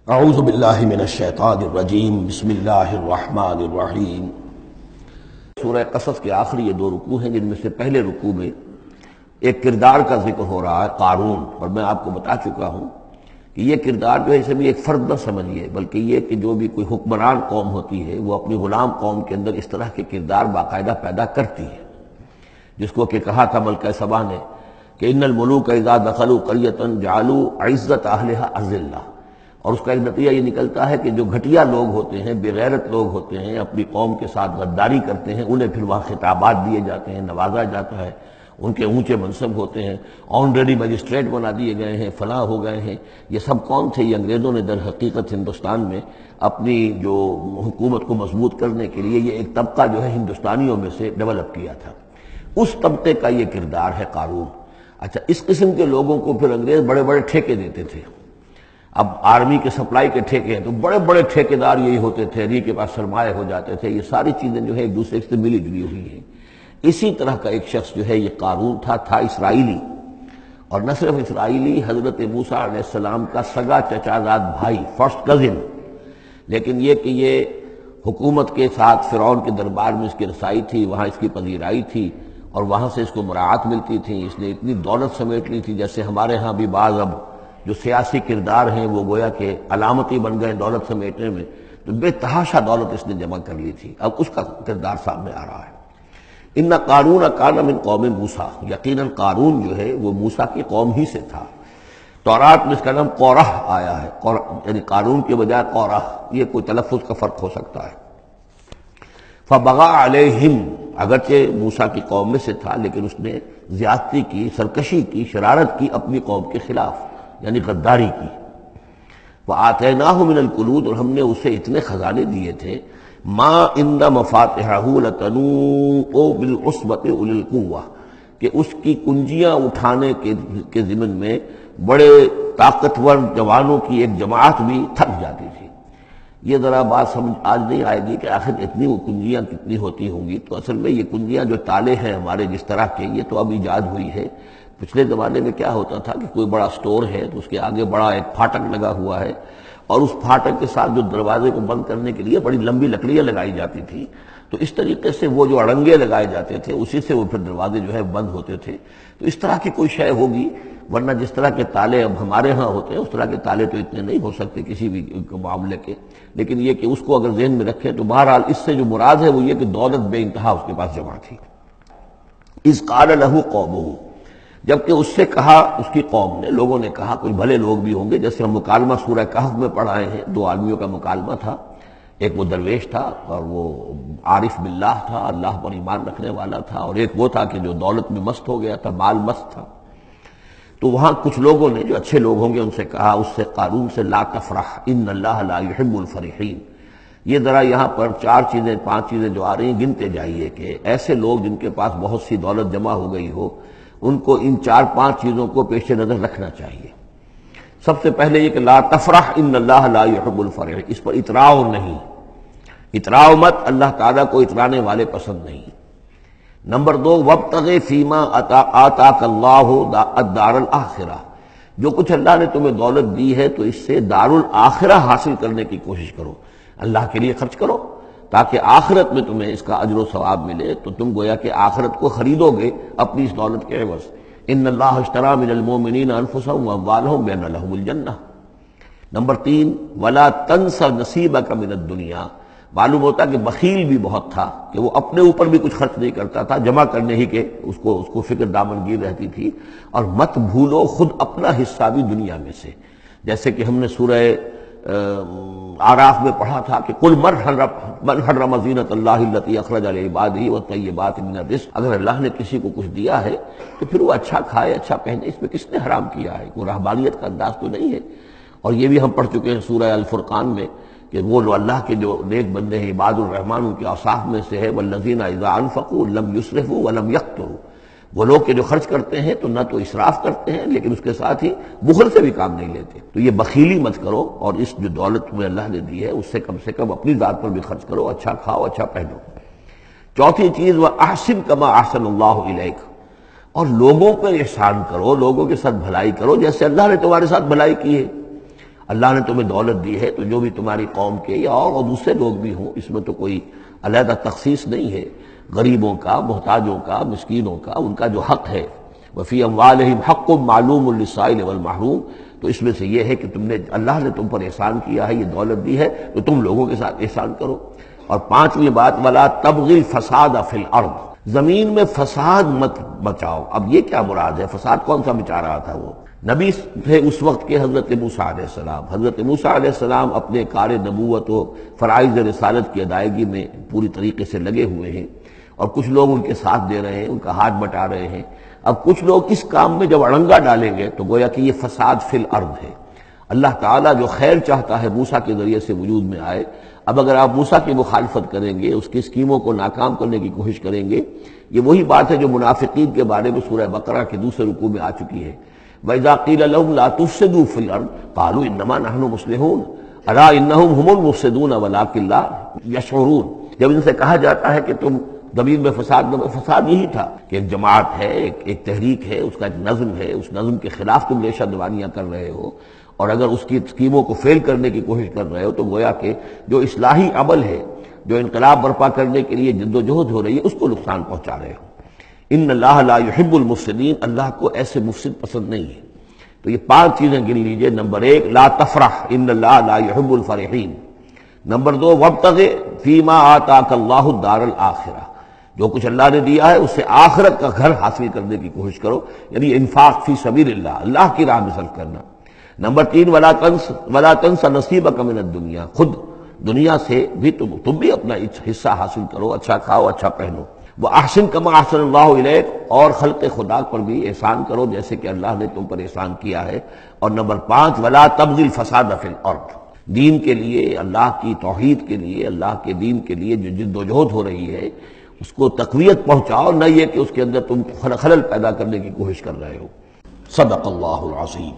اعوذ باللہ من الشیطان الرجیم بسم اللہ الرحمن الرحیم۔ سورہ قصص کے آخری یہ دو رکوع ہیں، جن میں سے پہلے رکوع میں ایک کردار کا ذکر ہو رہا ہے، قارون، اور میں آپ کو بتا چکا ہوں کہ یہ کردار جو ہے اسے بھی ایک فرد نہ سمجھیے، بلکہ یہ کہ جو بھی کوئی حکمران قوم ہوتی ہے وہ اپنی غلام قوم کے اندر اس طرح کے کردار باقاعدہ پیدا کرتی ہے، جس کو کہ کہا تھا ملکہ سبا نے کہ ان الملوک اذا دخلوا قریۃ جعلوا عزت اہلھا اذلہ، اور اس کا ایک نتیجہ یہ نکلتا ہے کہ جو گھٹیا لوگ ہوتے ہیں، بے غیرت لوگ ہوتے ہیں، اپنی قوم کے ساتھ غداری کرتے ہیں، انہیں پھر وہاں خطابات دیے جاتے ہیں، نوازا جاتا ہے، ان کے اونچے منصب ہوتے ہیں، آنریڈی مجسٹریٹ بنا دیے گئے ہیں، فلاں ہو گئے ہیں۔ یہ سب کون تھے؟ یہ انگریزوں نے در حقیقت ہندوستان میں اپنی جو حکومت کو مضبوط کرنے کے لیے یہ ایک طبقہ جو ہے ہندوستانیوں میں سے ڈیولپ کیا تھا، اس طبقے کا یہ کردار ہے قارون۔ اچھا، اس قسم کے لوگوں کو پھر انگریز بڑے بڑے ٹھیکے دیتے تھے۔ اب آرمی کے سپلائی کے ٹھیکے ہیں تو بڑے بڑے ٹھیکیدار یہی ہوتے تھے، انہی کے پاس سرمایہ ہو جاتے تھے۔ یہ ساری چیزیں جو ہے ایک دوسرے سے ملی جلی ہوئی ہیں۔ اسی طرح کا ایک شخص جو ہے یہ قارون تھا اسرائیلی، اور نہ صرف اسرائیلی، حضرت موسیٰ علیہ السلام کا سگا چچا زاد بھائی، فرسٹ کزن، لیکن یہ کہ یہ حکومت کے ساتھ فرعون کے دربار میں اس کی رسائی تھی، وہاں اس کی پذیرائی تھی، اور وہاں سے اس کو مراعات ملتی تھی۔ اس نے اتنی دولت سمیٹ لی تھی، جیسے ہمارے ہاں بھی بعض اب جو سیاسی کردار ہیں وہ گویا کہ علامتی بن گئے دولت سمیٹنے میں، تو بے تحاشا دولت اس نے جمع کر لی تھی۔ اب اس کا کردار سامنے آ رہا ہے۔ ان قارون کان من قوم موسیٰ، یقیناً قارون جو ہے وہ موسیٰ کی قوم ہی سے تھا۔ تورات میں اس کا نام قورہ آیا ہے، یعنی قارون کے بجائے قورہ، یہ کوئی تلفظ کا فرق ہو سکتا ہے۔ فبغى علیہم، اگرچہ موسیٰ کی قوم میں سے تھا لیکن اس نے زیادتی کی، سرکشی کی، شرارت کی اپنی قوم کے خلاف، یعنی غداری کی۔ وآتیناہ من الکنوز، اور ہم نے اسے اتنے خزانے دیے تھے، ما ان مفاتحہ لتنوء بالعصبۃ اولي القوہ، کہ اس کی کنجیاں اٹھانے کے ضمن میں بڑے طاقتور جوانوں کی ایک جماعت بھی تھک جاتی تھی۔ یہ ذرا بات سمجھ آج نہیں آئے گی کہ آخر اتنی وہ کنجیاں کتنی ہوتی ہوں گی، تو اصل میں یہ کنجیاں جو تالے ہیں ہمارے جس طرح کے، یہ تو اب ایجاد ہوئی ہے۔ پچھلے زمانے میں کیا ہوتا تھا کہ کوئی بڑا سٹور ہے تو اس کے آگے بڑا ایک پھاٹک لگا ہوا ہے، اور اس پھاٹک کے ساتھ جو دروازے کو بند کرنے کے لیے بڑی لمبی لکڑیاں لگائی جاتی تھی، تو اس طریقے سے وہ جو اڑنگے لگائے جاتے تھے اسی سے وہ پھر دروازے جو ہے بند ہوتے تھے۔ تو اس طرح کی کوئی شے ہوگی، ورنہ جس طرح کے تالے اب ہمارے ہاں ہوتے ہیں اس طرح کے تالے تو اتنے نہیں ہو سکتے کسی بھی معاملے کے، لیکن یہ کہ اس کو اگر ذہن میں رکھیں تو بہرحال اس سے جو مراد ہے وہ یہ کہ دولت بے انتہا اس کے پاس جمع تھی۔ اذ قال له قومه، جبکہ اس سے کہا اس کی قوم نے، لوگوں نے کہا، کچھ بھلے لوگ بھی ہوں گے، جیسے ہم مکالمہ سورہ کہف میں پڑھائے ہیں، دو آدمیوں کا مکالمہ تھا، ایک وہ درویش تھا اور وہ عارف باللہ تھا، اللہ پر ایمان رکھنے والا تھا، اور ایک وہ تھا کہ جو دولت میں مست ہو گیا تھا، مال مست تھا۔ تو وہاں کچھ لوگوں نے جو اچھے لوگ ہوں گے ان سے کہا، اس سے قارون سے، لا تفرح ان اللہ لا يحب الفرحین۔ یہ ذرا یہاں پر چار چیزیں پانچ چیزیں جو آ رہی ہیں گنتے جائیے کہ ایسے لوگ جن کے پاس بہت سی دولت جمع ہو گئی ہو، ان کو ان چار پانچ چیزوں کو پیش نظر رکھنا چاہیے۔ سب سے پہلے یہ کہ لا تفرح ان اللہ لا يحب الفرح، اس پر اتراؤ نہیں، اتراؤ مت، اللہ تعالیٰ کو اترانے والے پسند نہیں۔ نمبر دو، وابتغ فیما آتاک اللہ الدار الآخرہ، جو کچھ اللہ نے تمہیں دولت دی ہے تو اس سے دار الآخرہ حاصل کرنے کی کوشش کرو، اللہ کے لیے خرچ کرو تاکہ آخرت میں تمہیں اس کا اجر و ثواب ملے، تو تم گویا کہ آخرت کو خریدو گے اپنی اس دولت کے عوض۔ ان اللہ اشتری من المؤمنین انفسهم واموالهم بان لهم الجنہ۔ نمبر تین، ولا تنس نصیبک من الدنیا، معلوم ہوتا کہ بخیل بھی بہت تھا کہ وہ اپنے اوپر بھی کچھ خرچ نہیں کرتا تھا، جمع کرنے ہی کے اس کو فکر دامنگیر رہتی تھی۔ اور مت بھولو خود اپنا حصہ بھی دنیا میں سے، جیسے کہ ہم نے سورہ آراف میں پڑھا تھا کہ قل من حرم زینۃ اللہ التی اخرج لعبادہ والطیبات من الرزق، اگر اللہ نے کسی کو کچھ دیا ہے تو پھر وہ اچھا کھائے، اچھا پہنے، اس میں کس نے حرام کیا ہے؟ کوئی رہبانیت کا انداز تو نہیں ہے۔ اور یہ بھی ہم پڑھ چکے ہیں سورہ الفرقان میں کہ وہ جو اللہ کے جو نیک بندے ہیں، عباد الرحمن، ان کے اوصاف میں سے ہے والذین اذا انفقوا لم یسرفوا ولم یقتروا، وہ لوگ کہ جو خرچ کرتے ہیں تو نہ تو اسراف کرتے ہیں لیکن اس کے ساتھ ہی بخل سے بھی کام نہیں لیتے۔ تو یہ بخیلی مت کرو، اور اس جو دولت تمہیں اللہ نے دی ہے اس سے کم اپنی ذات پر بھی خرچ کرو، اچھا کھاؤ، اچھا پہنو۔ چوتھی چیز، وَأَحْسِنْ كَمَا أَحْسَنَ اللَّهُ إِلَيْكَ، اور لوگوں پر احسان کرو، لوگوں کے ساتھ بھلائی کرو جیسے اللہ نے تمہارے ساتھ بھلائی کی ہے۔ اللہ نے تمہیں دولت دی ہے تو جو بھی تمہاری قوم کے یا اور دوسرے لوگ بھی ہوں، اس میں تو کوئی علیحدہ تخصیص نہیں ہے، غریبوں کا، محتاجوں کا، مسکینوں کا، ان کا جو حق ہے، وفی اموالہم حق معلوم للسائل والمحروم، تو اس میں سے یہ ہے کہ اللہ نے تم پر احسان کیا ہے، یہ دولت دی ہے تو تم لوگوں کے ساتھ احسان کرو۔ اور پانچویں بات، ولا تبغی الفساد فی الارض، زمین میں فساد مت بچاؤ۔ اب یہ کیا مراد ہے؟ فساد کون سا مچا رہا تھا؟ وہ نبی تھے اس وقت کے حضرت موسیٰ علیہ السلام۔ حضرت موسیٰ علیہ السلام اپنے کار نبوت و فرائض رسالت کی ادائیگی میں پوری طریقے سے لگے ہوئے ہیں، اور کچھ لوگ ان کے ساتھ دے رہے ہیں، ان کا ہاتھ بٹا رہے ہیں۔ اب کچھ لوگ اس کام میں جب اڑنگا ڈالیں گے تو گویا کہ یہ فساد فی الارض ہے۔ اللہ تعالیٰ جو خیر چاہتا ہے موسیٰ کے ذریعے سے وجود میں آئے، اب اگر آپ موسیٰ کی مخالفت کریں گے، اس کی اسکیموں کو ناکام کرنے کی کوشش کریں گے، یہ وہی بات ہے جو منافقین کے بارے میں سورہ بقرہ کے دوسرے رکوع میں آ چکی ہے۔ وَإِذَا قِيلَ لَهُمْ لَا تُفْسِدُوا فِي الْأَرْضِ قَالُوا إِنَّمَا نَحْنُ مُصْلِحُونَ أَلَا إِنَّهُمْ هُمُ الْمُفْسِدُونَ وَلَٰكِن لَا يَشْعُرُونَ۔ جب ان سے کہا جاتا ہے کہ تم زمین میں فساد یہی تھا کہ ایک جماعت ہے، ایک تحریک ہے، اس کا ایک نظم ہے، اس نظم کے خلاف تم ریشہ دوانیاں کر رہے ہو، اور اگر اس کی اسکیموں کو فیل کرنے کی کوشش کر رہے ہو تو گویا کہ جو اصلاحی عمل ہے، جو انقلاب برپا کرنے کے لیے جد و جہد ہو رہی ہے، اس کو نقصان پہنچا رہے ہو۔ ان اللہ لا يحب المفسدین، اللہ کو ایسے مفسد پسند نہیں ہے۔ تو یہ 5 چیزیں گن لیجئے۔ نمبر 1 لا تفرح ان اللہ لا يحب الفرحین۔ نمبر 2 وابتغ فیما آتاک اللہ الدار الآخرہ، جو کچھ اللہ نے دیا ہے اس سے آخرت کا گھر حاصل کرنے کی کوشش کرو، یعنی انفاق فی سبیل اللہ کی راہ میں صرف کرنا۔ نمبر 3 ولا تنس نصیبک من الدنیا، خود دنیا سے بھی تم بھی اپنا حصہ حاصل کرو، اچھا کھاؤ، اچھا پہنو۔ وَأَحْسِن كَمَا أَحْسَنَ اللَّهُ إِلَيْكَ، اور خلق خدا پر بھی احسان کرو جیسے کہ اللہ نے تم پر احسان کیا ہے۔ اور نمبر 5 ولا تبغی الفساد فی الارض، دین کے لیے، اللہ کی توحید کے لیے، اللہ کے دین کے لیے جو جد و جہد ہو رہی ہے اس کو تقویت پہنچاؤ، نہ یہ کہ اس کے اندر تم خلل پیدا کرنے کی کوشش کر رہے ہو۔ صدق اللہ العظیم۔